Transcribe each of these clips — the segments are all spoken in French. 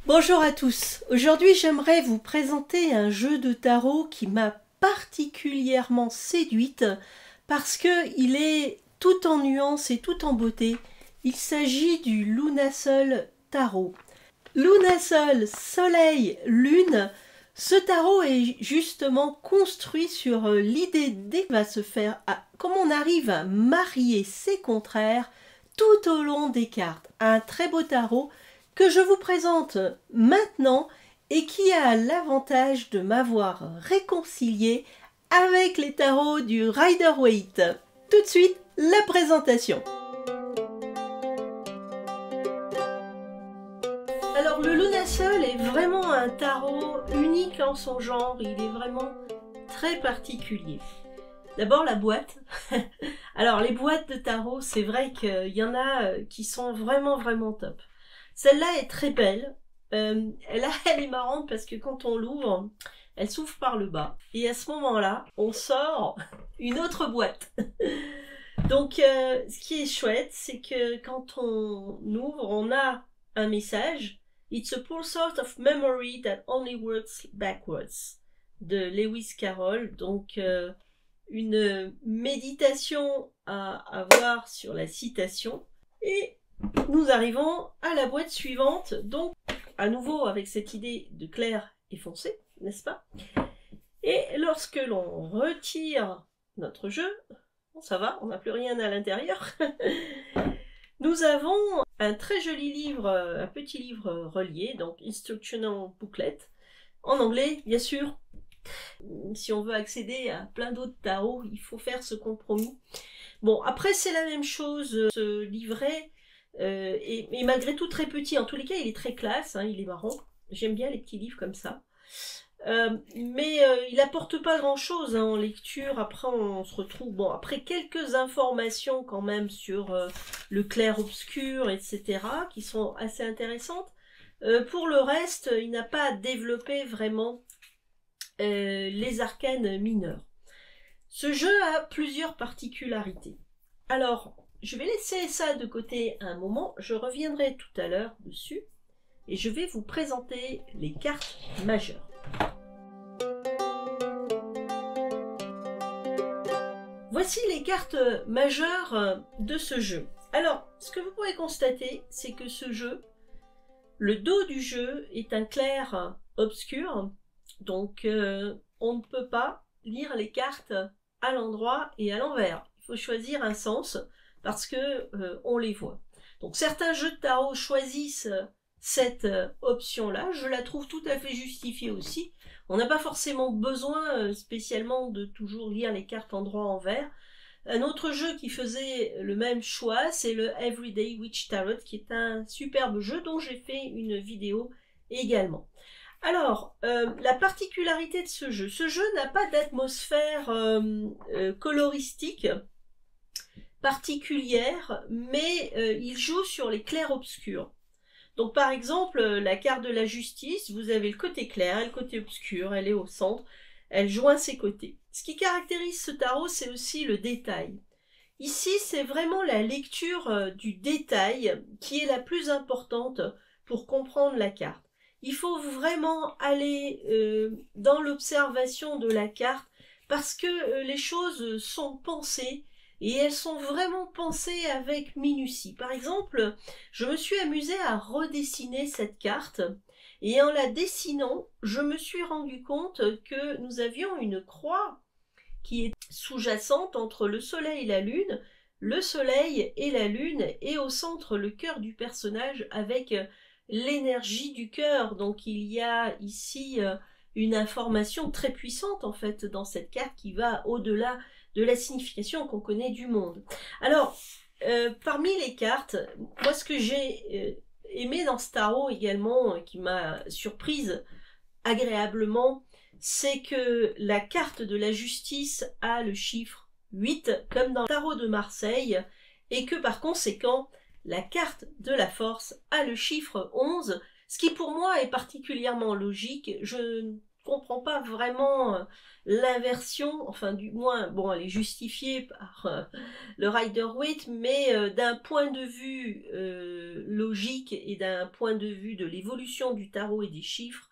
Bonjour à tous, aujourd'hui j'aimerais vous présenter un jeu de tarot qui m'a particulièrement séduite parce qu'il est tout en nuances et tout en beauté. Il s'agit du Lunasol Tarot. Lunasol, soleil, lune, ce tarot est justement construit sur l'idée dès va se faire, comment on arrive à marier ces contraires tout au long des cartes. Un très beau tarot que je vous présente maintenant et qui a l'avantage de m'avoir réconcilié avec les tarots du Rider-Waite. Tout de suite, la présentation. Alors le Lunasol est vraiment un tarot unique en son genre, il est vraiment très particulier. D'abord la boîte. Alors les boîtes de tarot, c'est vrai qu'il y en a qui sont vraiment top. Celle-là est très belle. Elle est marrante parce que quand on l'ouvre, elle s'ouvre par le bas. Et à ce moment-là, on sort une autre boîte. Donc, ce qui est chouette, c'est que quand on ouvre, on a un message. It's a pursuit of memory that only works backwards. De Lewis Carroll. Donc, une méditation à avoir sur la citation. Et nous arrivons à la boîte suivante, donc à nouveau avec cette idée de clair et foncé, n'est-ce pas? Et lorsque l'on retire notre jeu, bon, ça va, on n'a plus rien à l'intérieur, nous avons un très joli livre, un petit livre relié, donc Instructional Booklet, en anglais, bien sûr. Si on veut accéder à plein d'autres tarots, il faut faire ce compromis. Bon, après c'est la même chose, ce livret, et malgré tout très petit, en tous les cas il est très classe, hein, il est marrant, j'aime bien les petits livres comme ça, mais il apporte pas grand chose en lecture. Après on se retrouve, bon, après quelques informations quand même sur le clair-obscur, etc., qui sont assez intéressantes. Pour le reste, il n'a pas développé vraiment les arcanes mineurs. Ce jeu a plusieurs particularités. Alors, je vais laisser ça de côté un moment, je reviendrai tout à l'heure dessus et je vais vous présenter les cartes majeures. Voici les cartes majeures de ce jeu. Alors, ce que vous pouvez constater, c'est que ce jeu, le dos du jeu est un clair obscur, donc on ne peut pas lire les cartes à l'endroit et à l'envers. Il faut choisir un sens parce que on les voit. Donc certains jeux de tarot choisissent cette option-là. Je la trouve tout à fait justifiée aussi. On n'a pas forcément besoin spécialement de toujours lire les cartes endroit-envers. Un autre jeu qui faisait le même choix, c'est le Everyday Witch Tarot, qui est un superbe jeu dont j'ai fait une vidéo également. Alors, la particularité de ce jeu n'a pas d'atmosphère coloristique particulière, mais il joue sur les clairs-obscurs. Donc par exemple, la carte de la justice, vous avez le côté clair et le côté obscur, elle est au centre, elle joint ses côtés. Ce qui caractérise ce tarot, c'est aussi le détail. Ici, c'est vraiment la lecture du détail qui est la plus importante pour comprendre la carte. Il faut vraiment aller dans l'observation de la carte parce que les choses sont pensées et elles sont vraiment pensées avec minutie. Par exemple, je me suis amusée à redessiner cette carte et en la dessinant, je me suis rendu compte que nous avions une croix qui est sous-jacente entre le soleil et la lune, le soleil et la lune, et au centre le cœur du personnage avec l'énergie du cœur. Donc il y a ici une information très puissante en fait dans cette carte qui va au-delà de la signification qu'on connaît du monde. Alors, parmi les cartes, moi ce que j'ai aimé dans ce tarot également, qui m'a surprise agréablement, c'est que la carte de la justice a le chiffre 8, comme dans le tarot de Marseille, et que par conséquent, la carte de la force a le chiffre 11, ce qui pour moi est particulièrement logique. Je ne comprends pas vraiment l'inversion, enfin du moins, bon, elle est justifiée par le Rider-Waite, mais d'un point de vue logique et d'un point de vue de l'évolution du tarot et des chiffres,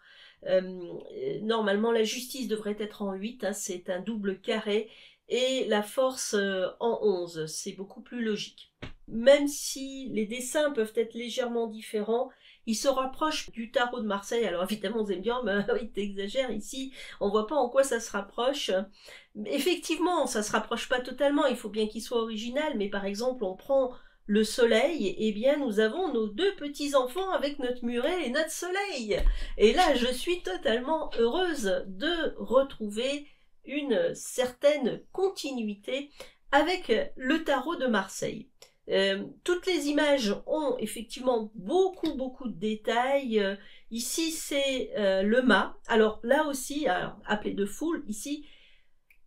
normalement la justice devrait être en 8, hein, c'est un double carré, et la force en 11, c'est beaucoup plus logique. Même si les dessins peuvent être légèrement différents, ils se rapprochent du tarot de Marseille. Alors évidemment, vous allez me dire, mais oui, t'exagères ici, on voit pas en quoi ça se rapproche. Effectivement, ça se rapproche pas totalement, il faut bien qu'il soit original, mais par exemple, on prend le soleil, eh bien nous avons nos deux petits-enfants avec notre muret et notre soleil. Et là, je suis totalement heureuse de retrouver une certaine continuité avec le tarot de Marseille. Toutes les images ont effectivement beaucoup de détails. Ici c'est le mât. Alors là aussi, alors, appelé de foule, ici,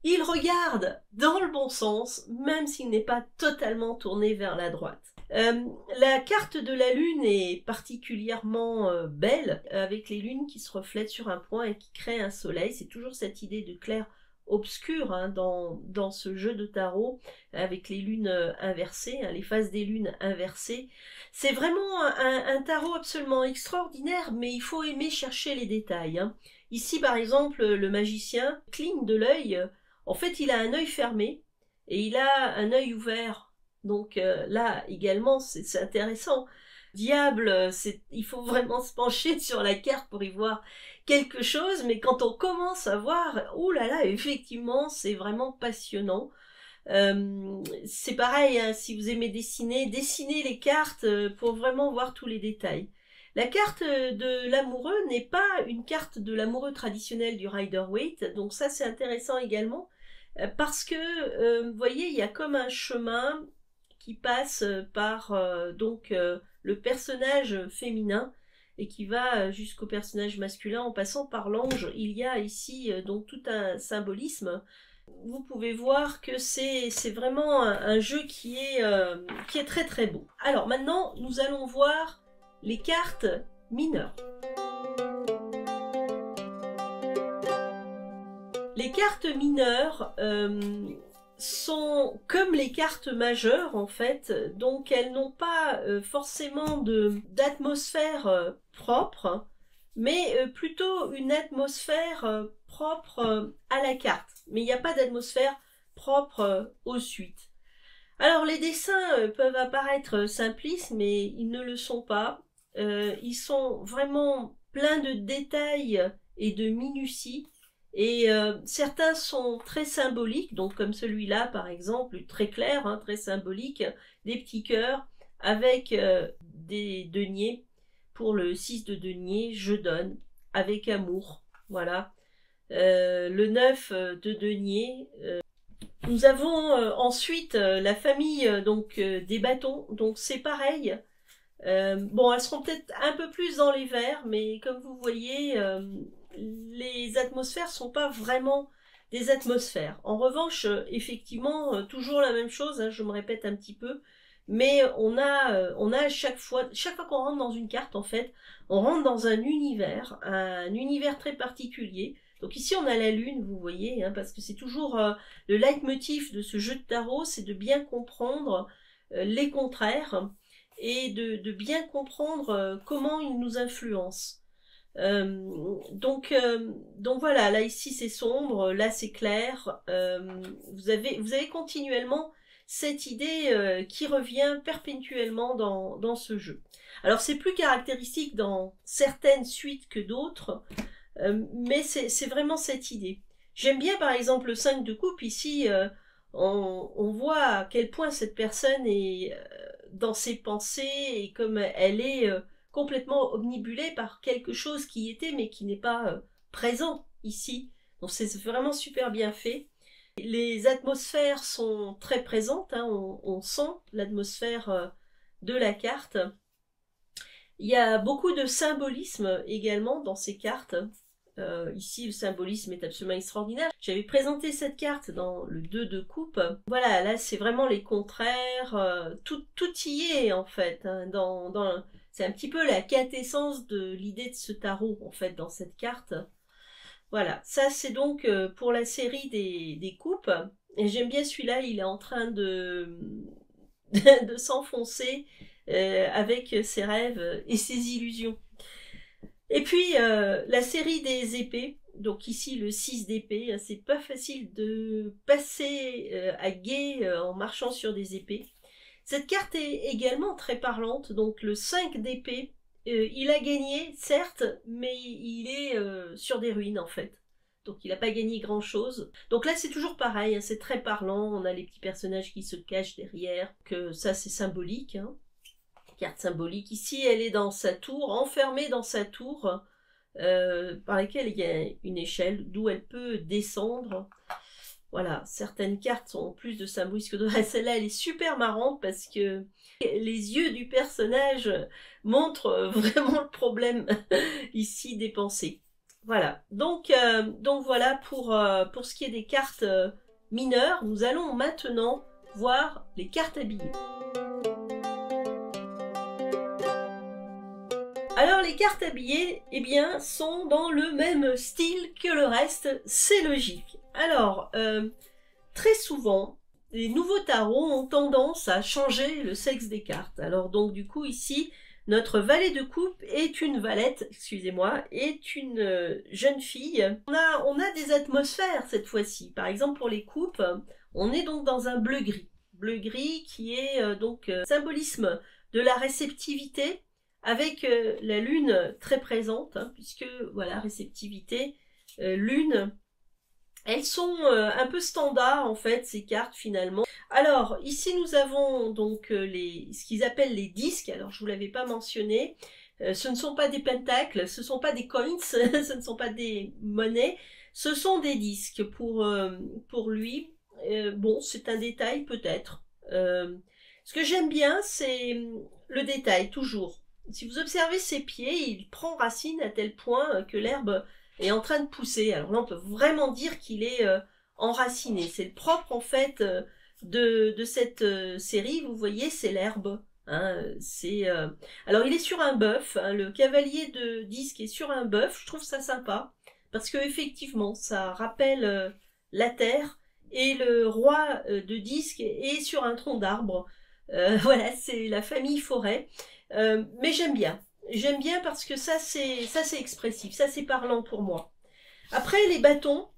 il regarde dans le bon sens, même s'il n'est pas totalement tourné vers la droite. La carte de la lune est particulièrement belle, avec les lunes qui se reflètent sur un point et qui créent un soleil. C'est toujours cette idée de clair obscur, hein, dans ce jeu de tarot, avec les lunes inversées, hein, les phases des lunes inversées. C'est vraiment un tarot absolument extraordinaire, mais il faut aimer chercher les détails, hein. Ici, par exemple, le magicien cligne de l'œil. En fait, il a un œil fermé et il a un œil ouvert. Donc là, également, c'est intéressant. Diable, il faut vraiment se pencher sur la carte pour y voir quelque chose, mais quand on commence à voir, oh là là, effectivement, c'est vraiment passionnant. C'est pareil, hein, si vous aimez dessiner, dessinez les cartes pour vraiment voir tous les détails. La carte de l'amoureux n'est pas une carte de l'amoureux traditionnel du Rider-Waite, donc ça c'est intéressant également, parce que, vous voyez, il y a comme un chemin qui passe par le personnage féminin et qui va jusqu'au personnage masculin en passant par l'ange. Il y a ici donc tout un symbolisme. Vous pouvez voir que c'est vraiment un jeu qui est très beau. Alors maintenant, nous allons voir les cartes mineures. Les cartes mineures sont comme les cartes majeures en fait, donc elles n'ont pas forcément d'atmosphère propre, mais plutôt une atmosphère propre à la carte. Mais il n'y a pas d'atmosphère propre aux suites. Alors les dessins peuvent apparaître simplistes, mais ils ne le sont pas. Ils sont vraiment pleins de détails et de minutie. Et certains sont très symboliques, donc comme celui-là par exemple, très clair, hein, très symbolique, des petits cœurs avec des deniers. Pour le 6 de denier, je donne avec amour, voilà. Le 9 de denier. Nous avons ensuite la famille des bâtons, donc c'est pareil. Bon, elles seront peut-être un peu plus dans les verts, mais comme vous voyez, les atmosphères sont pas vraiment des atmosphères. En revanche, effectivement, toujours la même chose, hein, je me répète un petit peu, mais on a chaque fois qu'on rentre dans une carte, en fait, on rentre dans un univers très particulier. Donc ici, on a la lune, vous voyez, hein, parce que c'est toujours le leitmotiv de ce jeu de tarot, c'est de bien comprendre les contraires et de bien comprendre comment ils nous influencent. Donc voilà, là ici c'est sombre, là c'est clair. Vous avez continuellement cette idée qui revient perpétuellement dans ce jeu. Alors c'est plus caractéristique dans certaines suites que d'autres, mais c'est vraiment cette idée. J'aime bien par exemple le 5 de coupe ici, on voit à quel point cette personne est dans ses pensées et comme elle est complètement omnibulée par quelque chose qui était mais qui n'est pas présent ici. Donc c'est vraiment super bien fait. Les atmosphères sont très présentes, hein, on sent l'atmosphère de la carte. Il y a beaucoup de symbolisme également dans ces cartes. Ici, le symbolisme est absolument extraordinaire. J'avais présenté cette carte dans le 2 de coupe. Voilà, là, c'est vraiment les contraires. Tout y est, en fait. Hein, c'est un petit peu la quintessence de l'idée de ce tarot, en fait, dans cette carte. Voilà, ça c'est donc pour la série des coupes. Et j'aime bien celui-là, il est en train de s'enfoncer avec ses rêves et ses illusions. Et puis la série des épées, donc ici le 6 d'épée, c'est pas facile de passer à guet en marchant sur des épées. Cette carte est également très parlante, donc le 5 d'épée, il a gagné certes, mais il est sur des ruines en fait. Donc il n'a pas gagné grand chose. Donc là c'est toujours pareil, hein, c'est très parlant, on a les petits personnages qui se cachent derrière, que ça c'est symbolique. Hein. Carte symbolique, ici elle est dans sa tour, enfermée dans sa tour, par laquelle il y a une échelle, d'où elle peut descendre. Voilà, certaines cartes ont plus de symbolisme que d'autres. Celle-là, elle est super marrante parce que les yeux du personnage montrent vraiment le problème ici des pensées. Voilà, donc voilà pour ce qui est des cartes mineures. Nous allons maintenant voir les cartes habillées. Alors les cartes habillées, eh bien, sont dans le même style que le reste, c'est logique. Alors, très souvent, les nouveaux tarots ont tendance à changer le sexe des cartes. Alors donc du coup ici, notre valet de coupe est une valette, excusez-moi, est une jeune fille. On a des atmosphères cette fois-ci. Par exemple pour les coupes, on est donc dans un bleu-gris. Bleu-gris qui est donc symbolisme de la réceptivité, avec la lune très présente, hein, puisque voilà, réceptivité, lune, elles sont un peu standards en fait ces cartes finalement. Alors ici nous avons donc ce qu'ils appellent les disques, alors je vous l'avais pas mentionné, ce ne sont pas des pentacles, ce ne sont pas des coins, ce ne sont pas des monnaies, ce sont des disques pour lui. Bon, c'est un détail peut-être. Ce que j'aime bien c'est le détail toujours. Si vous observez ses pieds, il prend racine à tel point que l'herbe est en train de pousser. Alors là, on peut vraiment dire qu'il est enraciné. C'est le propre, en fait, de cette série. Vous voyez, c'est l'herbe. Hein, alors, il est sur un bœuf. Hein, le cavalier de disque est sur un bœuf. Je trouve ça sympa. Parce que effectivement, ça rappelle la terre. Et le roi de disque est sur un tronc d'arbre. Voilà, c'est la famille forêt. Mais j'aime bien. J'aime bien parce que ça c'est expressif, ça c'est parlant pour moi. Après les bâtons,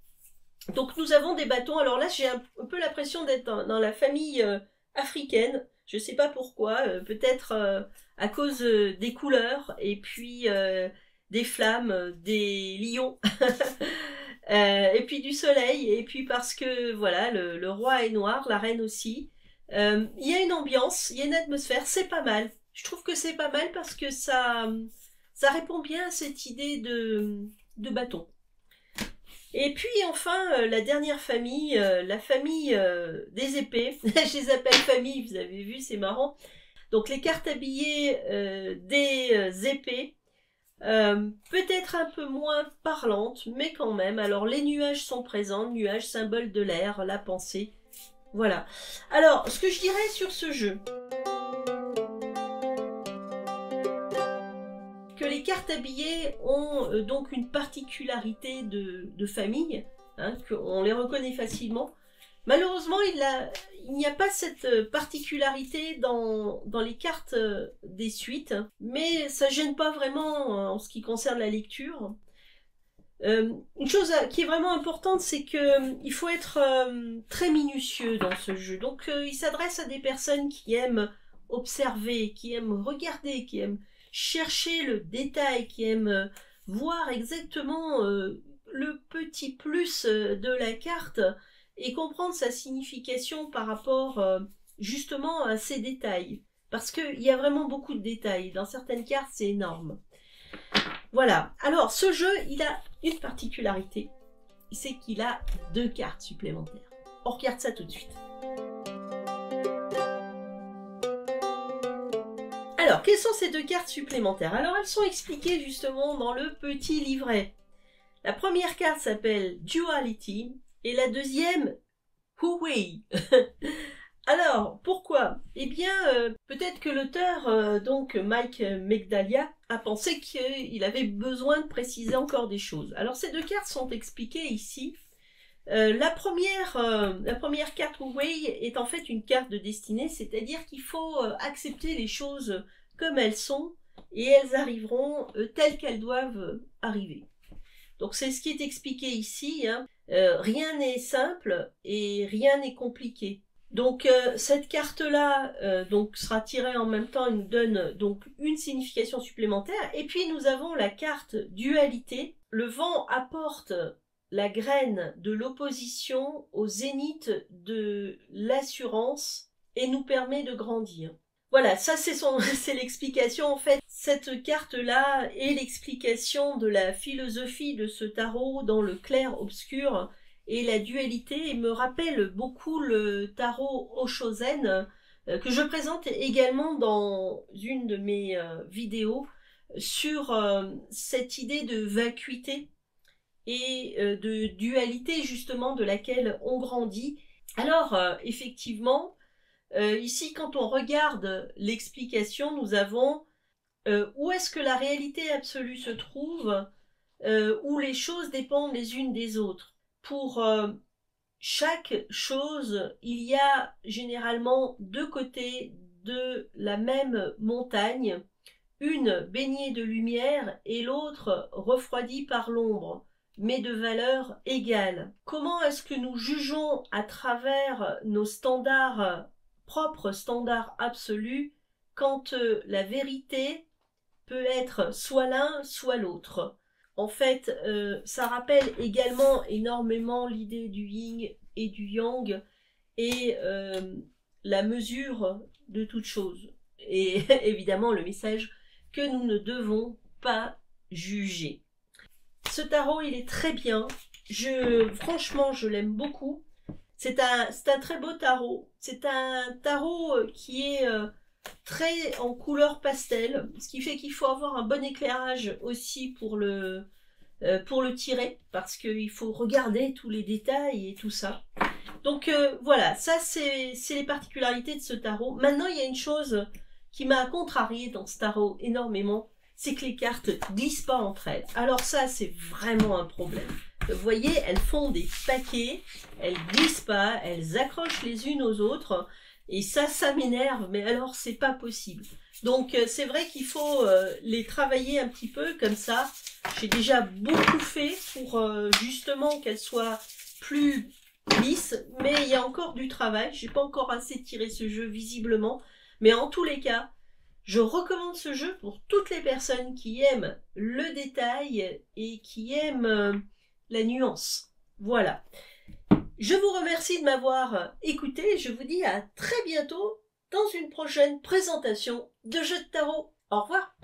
donc nous avons des bâtons. Alors là j'ai un peu l'impression d'être dans la famille africaine. Je sais pas pourquoi, peut-être à cause des couleurs et puis des flammes, des lions. Et puis du soleil, et puis parce que voilà, le roi est noir, la reine aussi. Il y a une ambiance, il y a une atmosphère, c'est pas mal. Je trouve que c'est pas mal parce que ça répond bien à cette idée de bâton. Et puis enfin, la dernière famille, la famille des épées. Je les appelle famille, vous avez vu, c'est marrant. Donc les cartes habillées des épées. Peut-être un peu moins parlantes, mais quand même. Alors les nuages sont présents, nuages symbole de l'air, la pensée. Voilà. Alors, ce que je dirais sur ce jeu, que les cartes habillées ont donc une particularité de famille, hein, qu'on les reconnaît facilement. Malheureusement, il n'y a pas cette particularité dans les cartes des suites, mais ça gêne pas vraiment en ce qui concerne la lecture. Une chose qui est vraiment importante, c'est qu'il faut être très minutieux dans ce jeu. Donc il s'adresse à des personnes qui aiment observer, qui aiment regarder, qui aiment chercher le détail, qui aiment voir exactement le petit plus de la carte et comprendre sa signification par rapport justement à ces détails. Parce qu'il y a vraiment beaucoup de détails. Dans certaines cartes, c'est énorme. Voilà. Alors, ce jeu, il a une particularité. C'est qu'il a 2 cartes supplémentaires. On regarde ça tout de suite. Alors, quelles sont ces 2 cartes supplémentaires? Alors, elles sont expliquées justement dans le petit livret. La première carte s'appelle Duality et la deuxième, Huwei. Alors, pourquoi? Eh bien, peut-être que l'auteur, donc Mike Megdalia, a pensé qu'il avait besoin de préciser encore des choses. Alors, ces deux cartes sont expliquées ici. La première carte Wu-Wei est en fait une carte de destinée, c'est-à-dire qu'il faut accepter les choses comme elles sont et elles arriveront telles qu'elles doivent arriver. Donc c'est ce qui est expliqué ici, hein. Rien n'est simple et rien n'est compliqué. Donc cette carte-là donc sera tirée en même temps et nous donne donc une signification supplémentaire. Et puis nous avons la carte dualité. Le vent apporte la graine de l'opposition au zénith de l'assurance et nous permet de grandir. Voilà, ça c'est l'explication en fait. Cette carte-là est l'explication de la philosophie de ce tarot dans le clair-obscur et la dualité me rappelle beaucoup le tarot Oshozen que je présente également dans une de mes vidéos sur cette idée de vacuité et de dualité justement de laquelle on grandit. Alors effectivement, ici quand on regarde l'explication, nous avons où est-ce que la réalité absolue se trouve, où les choses dépendent les unes des autres. Pour chaque chose, il y a généralement deux côtés de la même montagne, une baignée de lumière et l'autre refroidie par l'ombre, mais de valeur égale. Comment est-ce que nous jugeons à travers nos standards, propres standards absolus, quand la vérité peut être soit l'un, soit l'autre? En fait, ça rappelle également énormément l'idée du yin et du yang et la mesure de toute chose. Et évidemment le message que nous ne devons pas juger. Ce tarot, il est très bien. Franchement, je l'aime beaucoup. C'est un très beau tarot. C'est un tarot qui est très en couleur pastel, ce qui fait qu'il faut avoir un bon éclairage aussi pour le tirer, parce qu'il faut regarder tous les détails et tout ça. Donc voilà, ça c'est les particularités de ce tarot. Maintenant, il y a une chose qui m'a contrariée dans ce tarot énormément, c'est que les cartes glissent pas entre elles. Alors ça, c'est vraiment un problème. Vous voyez, elles font des paquets, elles glissent pas, elles accrochent les unes aux autres, et ça m'énerve, mais alors c'est pas possible. Donc c'est vrai qu'il faut les travailler un petit peu comme ça. J'ai déjà beaucoup fait pour justement qu'elles soient plus lisses, mais il y a encore du travail. J'ai pas encore assez tiré ce jeu visiblement, mais en tous les cas, je recommande ce jeu pour toutes les personnes qui aiment le détail et qui aiment la nuance. Voilà. Je vous remercie de m'avoir écouté. Je vous dis à très bientôt dans une prochaine présentation de jeux de tarot. Au revoir.